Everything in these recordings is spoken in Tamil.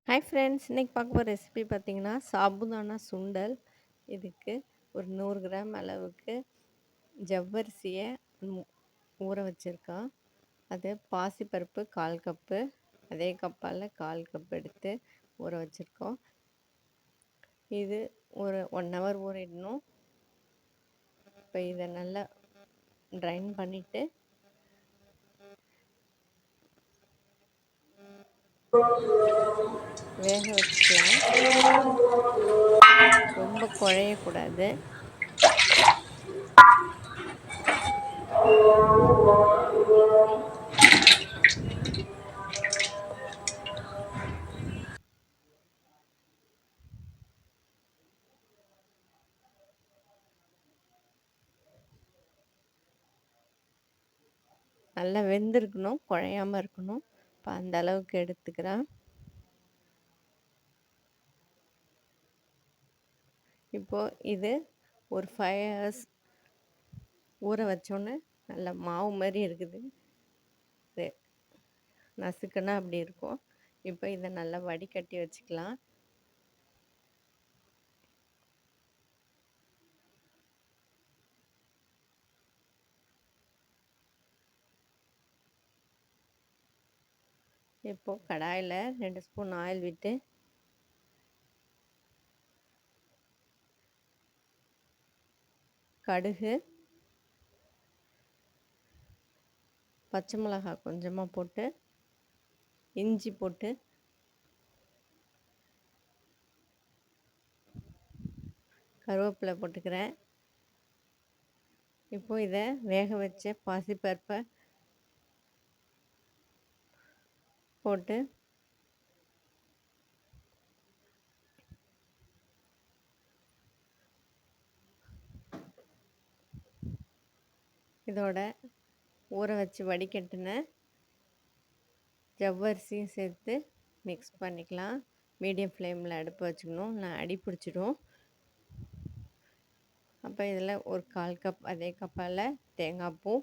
Hi friends! இன்னைக்கு பார்க்க போற ரெசிபி பார்த்தீங்கன்னா, சாபுதானா சுண்டல். இதுக்கு ஒரு 100 கிராம் அளவுக்கு ஜவ்வரிசிய ம் ஊற வச்சிருக்கோம். அது பாசிப்பருப்பு 1/4 கப்பு, அதே கப்பால 1/4 கப் எடுத்து ஊற வச்சிருக்கோம். இது ஒரு 1 ஹவர் ஊறிடணும். இப்போ இதை நல்லா ட்ரைன் பண்ணிவிட்டு வேக வச்சுக்கலாம். ரொம்ப குழையக்கூடாது. நல்லா வெந்திருக்கணும், குழையாம இருக்கணும். இப்போ அந்த அளவுக்கு எடுத்துக்கிறேன். இப்போ இது ஒரு 5 ஹவர்ஸ் ஊற வச்சோன்னே நல்ல மாவு மாதிரி இருக்குது. இது நசுக்குன்னா அப்படி இருக்கும். இப்போ இதை நல்லா வடிகட்டி வச்சுக்கலாம். இப்போ கடாயில் 2 ஸ்பூன் ஆயில் விட்டு கடுகு, பச்சை மிளகாய் கொஞ்சமாக போட்டு, இஞ்சி போட்டு, கருவேப்பிலை போட்டுக்கிறேன். இப்போ இதை வேக வச்ச பாசிப்பருப்பை போட்டு இதோட ஊற வச்சு வடிகட்டின ஜவ்வரிசியும் சேர்த்து மிக்ஸ் பண்ணிக்கலாம். மீடியம் ஃப்ளேமில் அடுப்பு வச்சுக்கணும், நான் அடி பிடிச்சிடும். அப்போ இதில் ஒரு 1/4 கப் அதே கப்பால் தேங்காய் பூ,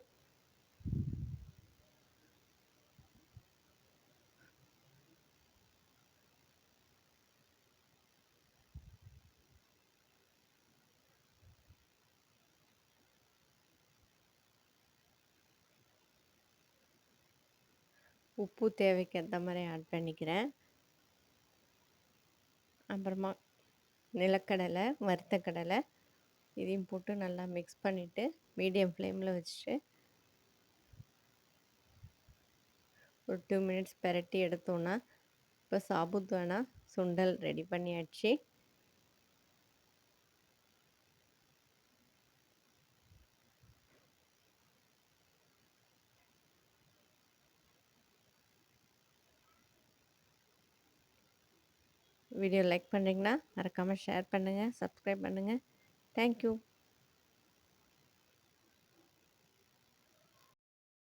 உப்பு தேவைக்கு ஏற்ற மாதிரி ஆட் பண்ணிக்கிறேன். அப்புறமா நிலக்கடலை, வறுத்த கடலை இதையும் போட்டு நல்லா மிக்ஸ் பண்ணிவிட்டு மீடியம் ஃப்ளேமில் வச்சுட்டு ஒரு 2 மினிட்ஸ் பெரட்டி எடுத்தோன்னா இப்போ சாபுதானா சுண்டல் ரெடி பண்ணியாச்சு. வீடியோ லைக் பண்ணுறீங்கன்னா மறக்காமல் ஷேர் பண்ணுங்கள், சப்ஸ்கிரைப் பண்ணுங்கள். தேங்க்யூ.